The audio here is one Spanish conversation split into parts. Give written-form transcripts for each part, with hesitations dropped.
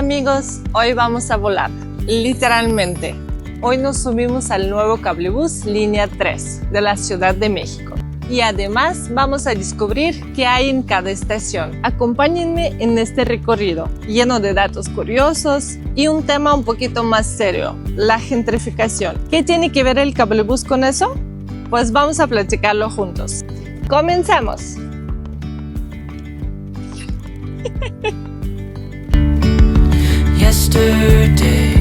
amigos, hoy vamos a volar, literalmente. Hoy nos subimos al nuevo cablebús Línea 3 de la Ciudad de México. Y además vamos a descubrir qué hay en cada estación. Acompáñenme en este recorrido, lleno de datos curiosos y un tema un poquito más serio, la gentrificación. ¿Qué tiene que ver el cablebús con eso? Pues vamos a platicarlo juntos. ¡Comenzamos! Yesterday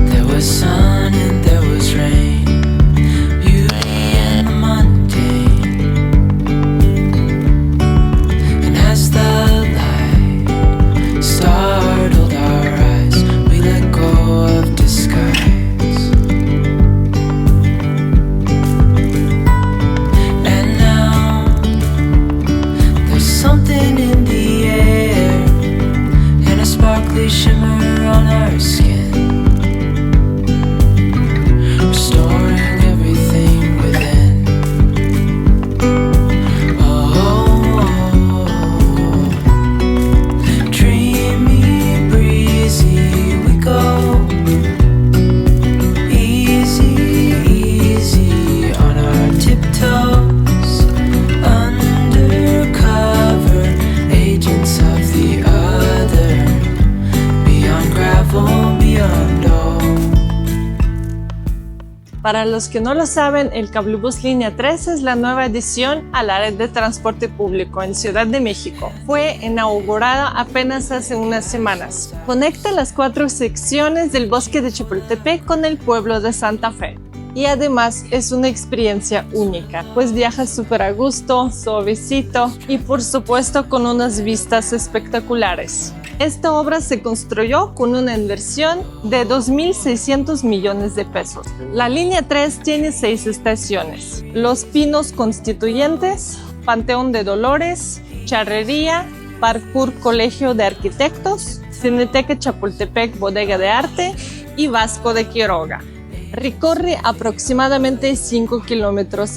there was sun and there was rain, beauty and the mundane. And as the light startled our eyes, we let go of disguise. And now there's something in the air and a sparkly shimmer on our skin, restoring everything within. Oh, dreamy, breezy, we go easy, easy on our tiptoes, undercover agents of the other. Para los que no lo saben, el cablebús Línea 3 es la nueva adición a la red de transporte público en Ciudad de México. Fue inaugurada apenas hace unas semanas. Conecta las 4 secciones del bosque de Chapultepec con el pueblo de Santa Fe. Y además es una experiencia única, pues viajas súper a gusto, suavecito y por supuesto con unas vistas espectaculares. Esta obra se construyó con una inversión de 2.600 millones de pesos. La línea 3 tiene 6 estaciones: Los Pinos Constituyentes, Panteón de Dolores, Charrería, Parkour Colegio de Arquitectos, Cineteca Chapultepec Bodega de Arte y Vasco de Quiroga. Recorre aproximadamente 5,5 kilómetros.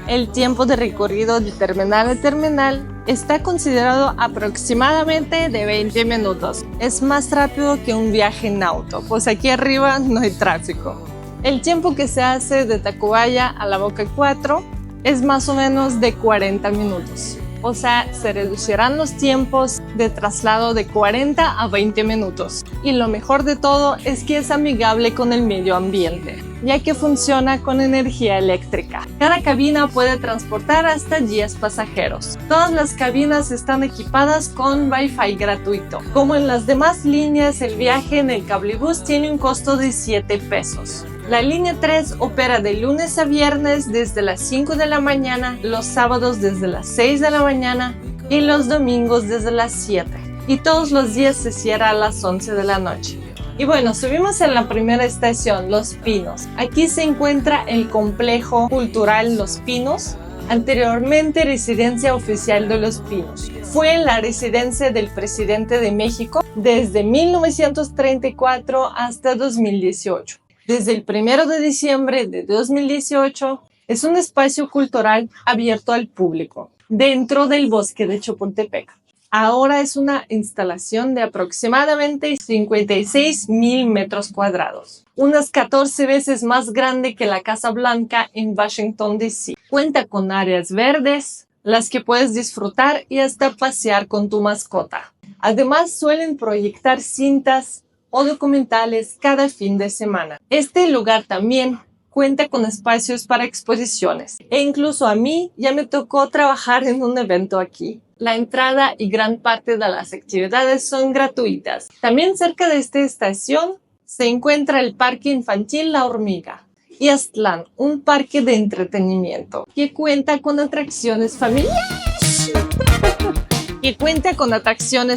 El tiempo de recorrido de terminal a terminal está considerado aproximadamente de 20 minutos. Es más rápido que un viaje en auto, pues aquí arriba no hay tráfico. El tiempo que se hace de Tacubaya a la Boca 4 es más o menos de 40 minutos. O sea, se reducirán los tiempos de traslado de 40 a 20 minutos. Y lo mejor de todo es que es amigable con el medio ambiente, ya que funciona con energía eléctrica. Cada cabina puede transportar hasta 10 pasajeros. Todas las cabinas están equipadas con Wi-Fi gratuito. Como en las demás líneas, el viaje en el cablebús tiene un costo de 7 pesos. La línea 3 opera de lunes a viernes desde las 5 de la mañana, los sábados desde las 6 de la mañana y los domingos desde las 7. Y todos los días se cierra a las 11 de la noche. Y bueno, subimos en la primera estación, Los Pinos. Aquí se encuentra el complejo cultural Los Pinos, anteriormente residencia oficial de Los Pinos. Fue la residencia del presidente de México desde 1934 hasta 2018. Desde el 1 de diciembre de 2018 es un espacio cultural abierto al público dentro del bosque de Chapultepec. Ahora es una instalación de aproximadamente 56,000 metros cuadrados, unas 14 veces más grande que la Casa Blanca en Washington, D.C. Cuenta con áreas verdes, las que puedes disfrutar y hasta pasear con tu mascota. Además, suelen proyectar cintas o documentales cada fin de semana. Este lugar también cuenta con espacios para exposiciones e incluso a mí ya me tocó trabajar en un evento aquí. La entrada y gran parte de las actividades son gratuitas. También cerca de esta estación se encuentra el Parque Infantil La Hormiga y Aztlán, un parque de entretenimiento que cuenta con atracciones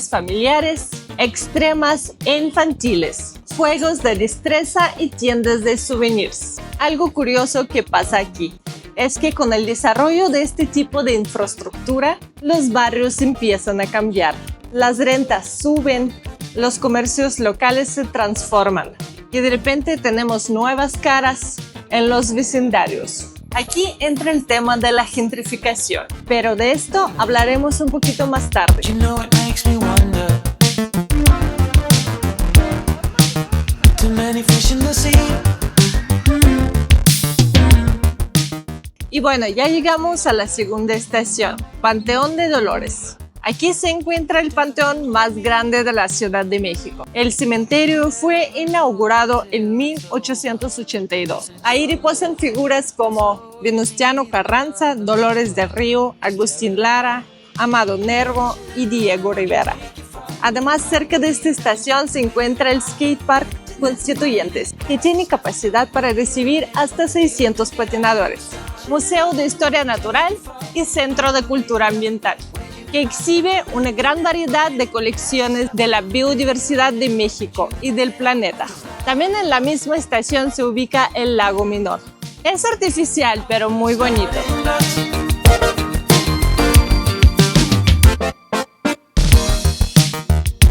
familiares, extremas e infantiles, juegos de destreza y tiendas de souvenirs. Algo curioso que pasa aquí es que con el desarrollo de este tipo de infraestructura, los barrios empiezan a cambiar. Las rentas suben, los comercios locales se transforman y de repente tenemos nuevas caras en los vecindarios. Aquí entra el tema de la gentrificación, pero de esto hablaremos un poquito más tarde. fish in the sea. Y bueno, ya llegamos a la segunda estación, Panteón de Dolores. Aquí se encuentra el panteón más grande de la Ciudad de México. El cementerio fue inaugurado en 1882. Ahí reposan figuras como Venustiano Carranza, Dolores del Río, Agustín Lara, Amado Nervo y Diego Rivera. Además, cerca de esta estación se encuentra el Skate Park Constituyentes, que tiene capacidad para recibir hasta 600 patinadores. Museo de Historia Natural y Centro de Cultura Ambiental, que exhibe una gran variedad de colecciones de la biodiversidad de México y del planeta. También en la misma estación se ubica el Lago Minor. Es artificial, pero muy bonito.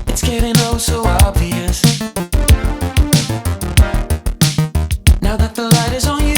It's getting oh so obvious. Now that the light is on you.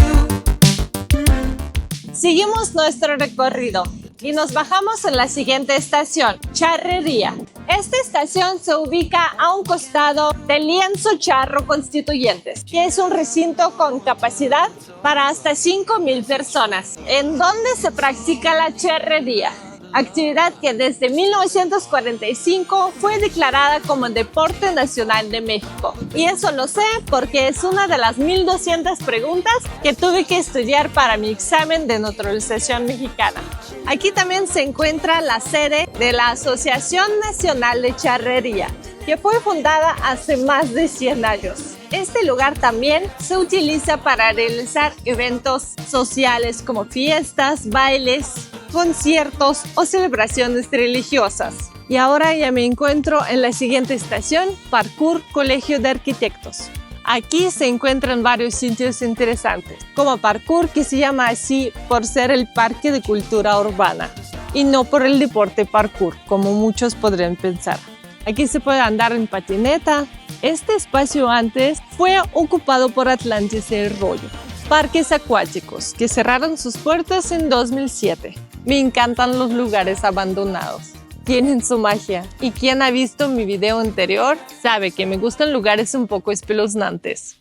Seguimos nuestro recorrido y nos bajamos en la siguiente estación, Charrería. Esta estación se ubica a un costado del Lienzo Charro Constituyentes, que es un recinto con capacidad para hasta 5,000 personas, en donde se practica la charrería, actividad que desde 1945 fue declarada como Deporte Nacional de México. Y eso lo sé porque es una de las 1,200 preguntas que tuve que estudiar para mi examen de naturalización mexicana. Aquí también se encuentra la sede de la Asociación Nacional de Charrería, que fue fundada hace más de 100 años. Este lugar también se utiliza para realizar eventos sociales como fiestas, bailes, conciertos o celebraciones religiosas. Y ahora ya me encuentro en la siguiente estación, Parkour Colegio de Arquitectos. Aquí se encuentran varios sitios interesantes, como Parkour, que se llama así por ser el parque de cultura urbana y no por el deporte parkour, como muchos podrían pensar. Aquí se puede andar en patineta. Este espacio antes fue ocupado por Atlantis y El Rollo. Parques acuáticos que cerraron sus puertas en 2007. Me encantan los lugares abandonados. Tienen su magia. Y quien ha visto mi video anterior sabe que me gustan lugares un poco espeluznantes.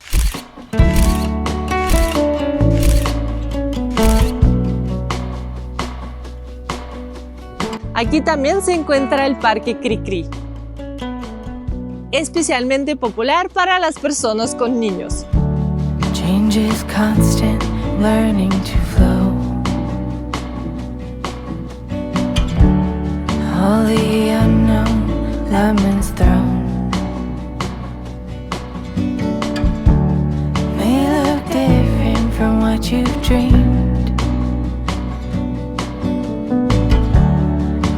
Aquí también se encuentra el Parque Cricri, especialmente popular para las personas con niños. Change is constant, learning to flow. All the unknown, lemons thrown. May look different from what you've dreamed.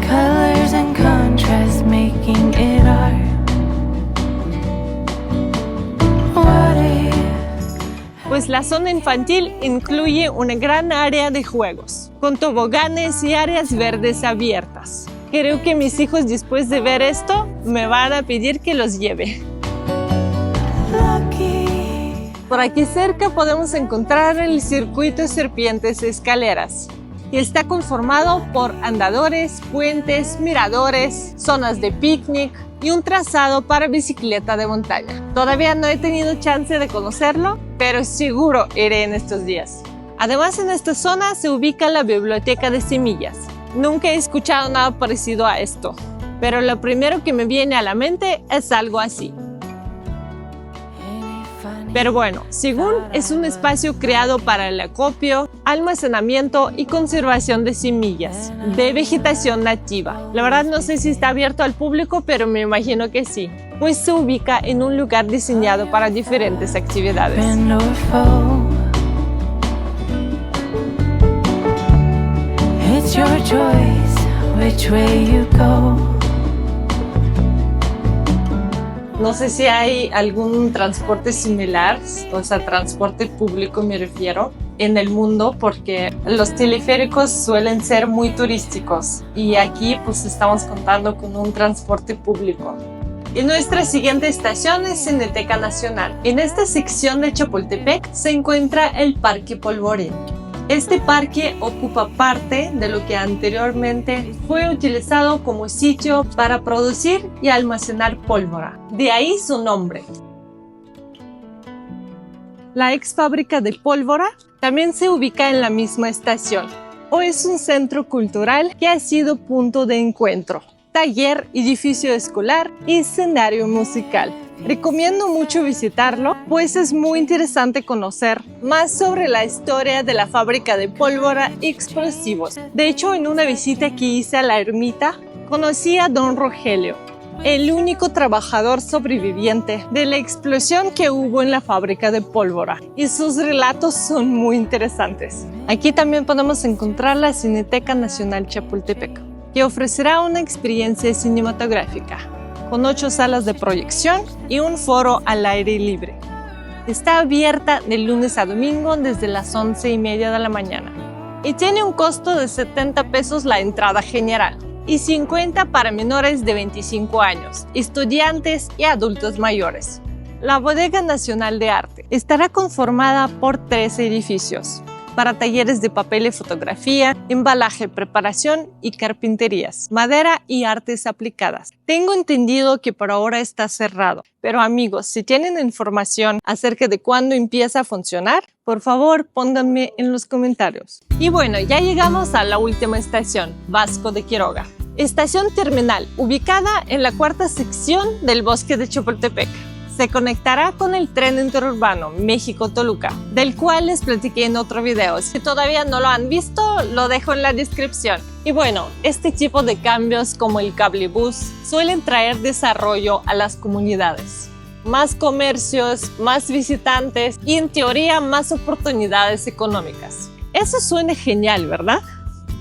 Colors and contrast making it art. Pues la zona infantil incluye una gran área de juegos, con toboganes y áreas verdes abiertas. Creo que mis hijos, después de ver esto, me van a pedir que los lleve. Por aquí cerca podemos encontrar el circuito Serpientes Escaleras, que está conformado por andadores, puentes, miradores, zonas de picnic y un trazado para bicicleta de montaña. Todavía no he tenido chance de conocerlo, pero seguro iré en estos días. Además, en esta zona se ubica la Biblioteca de Semillas. Nunca he escuchado nada parecido a esto, pero lo primero que me viene a la mente es algo así. Pero bueno, según es un espacio creado para el acopio, almacenamiento y conservación de semillas de vegetación nativa. La verdad no sé si está abierto al público, pero me imagino que sí, pues se ubica en un lugar diseñado para diferentes actividades. It's your choice, which way you go. No sé si hay algún transporte similar, o sea, transporte público me refiero, en el mundo, porque los teleféricos suelen ser muy turísticos y aquí pues estamos contando con un transporte público. Y nuestra siguiente estación es Cineteca Nacional. En esta sección de Chapultepec se encuentra el Parque Polvorín. Este parque ocupa parte de lo que anteriormente fue utilizado como sitio para producir y almacenar pólvora. De ahí su nombre. La ex fábrica de pólvora también se ubica en la misma estación. Hoy es un centro cultural que ha sido punto de encuentro, taller, edificio escolar y escenario musical. Recomiendo mucho visitarlo, pues es muy interesante conocer más sobre la historia de la fábrica de pólvora y explosivos. De hecho, en una visita que hice a la ermita, conocí a don Rogelio, el único trabajador sobreviviente de la explosión que hubo en la fábrica de pólvora, y sus relatos son muy interesantes. Aquí también podemos encontrar la Cineteca Nacional Chapultepec, que ofrecerá una experiencia cinematográfica, con 8 salas de proyección y un foro al aire libre. Está abierta de lunes a domingo desde las 11:30 de la mañana y tiene un costo de 70 pesos la entrada general y 50 para menores de 25 años, estudiantes y adultos mayores. La Bodega Nacional de Arte estará conformada por 3 edificios para talleres de papel y fotografía, embalaje, preparación y carpinterías, madera y artes aplicadas. Tengo entendido que por ahora está cerrado, pero amigos, si tienen información acerca de cuándo empieza a funcionar, por favor pónganme en los comentarios. Y bueno, ya llegamos a la última estación, Vasco de Quiroga. Estación terminal, ubicada en la 4ª sección del bosque de Chapultepec. Se conectará con el tren interurbano México-Toluca, del cual les platiqué en otro video. Si todavía no lo han visto, lo dejo en la descripción. Y bueno, este tipo de cambios como el cablebús suelen traer desarrollo a las comunidades. Más comercios, más visitantes y en teoría más oportunidades económicas. Eso suena genial, ¿verdad?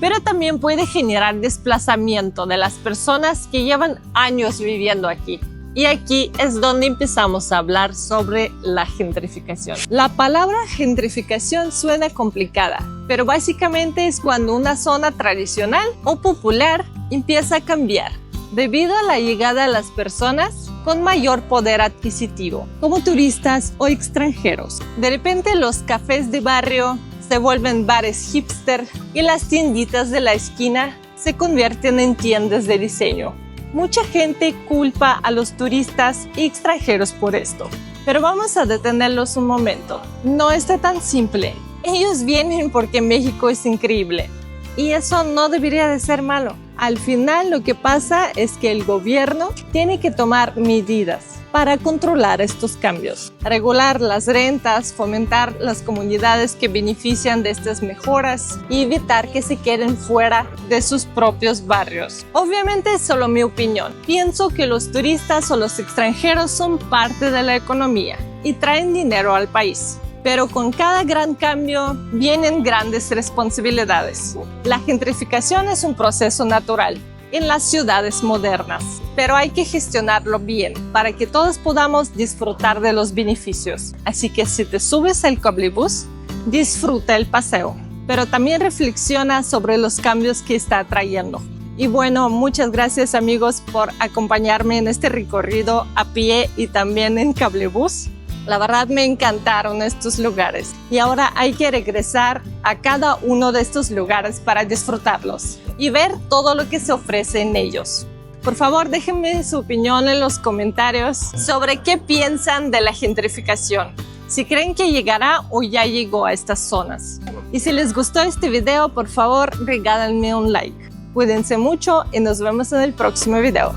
Pero también puede generar desplazamiento de las personas que llevan años viviendo aquí. Y aquí es donde empezamos a hablar sobre la gentrificación. La palabra gentrificación suena complicada, pero básicamente es cuando una zona tradicional o popular empieza a cambiar debido a la llegada de las personas con mayor poder adquisitivo, como turistas o extranjeros. De repente los cafés de barrio se vuelven bares hipster y las tienditas de la esquina se convierten en tiendas de diseño. Mucha gente culpa a los turistas y extranjeros por esto, pero vamos a detenerlos un momento. No está tan simple. Ellos vienen porque México es increíble y eso no debería de ser malo. Al final lo que pasa es que el gobierno tiene que tomar medidas para controlar estos cambios, regular las rentas, fomentar las comunidades que benefician de estas mejoras y evitar que se queden fuera de sus propios barrios. Obviamente es solo mi opinión. Pienso que los turistas o los extranjeros son parte de la economía y traen dinero al país. Pero con cada gran cambio vienen grandes responsabilidades. La gentrificación es un proceso natural en las ciudades modernas, pero hay que gestionarlo bien para que todos podamos disfrutar de los beneficios. Así que si te subes al cablebús, disfruta el paseo, pero también reflexiona sobre los cambios que está trayendo. Y bueno, muchas gracias amigos por acompañarme en este recorrido a pie y también en cablebús. La verdad me encantaron estos lugares y ahora hay que regresar a cada uno de estos lugares para disfrutarlos y ver todo lo que se ofrece en ellos. Por favor, déjenme su opinión en los comentarios sobre qué piensan de la gentrificación. Si creen que llegará o ya llegó a estas zonas. Y si les gustó este video, por favor, regálenme un like. Cuídense mucho y nos vemos en el próximo video.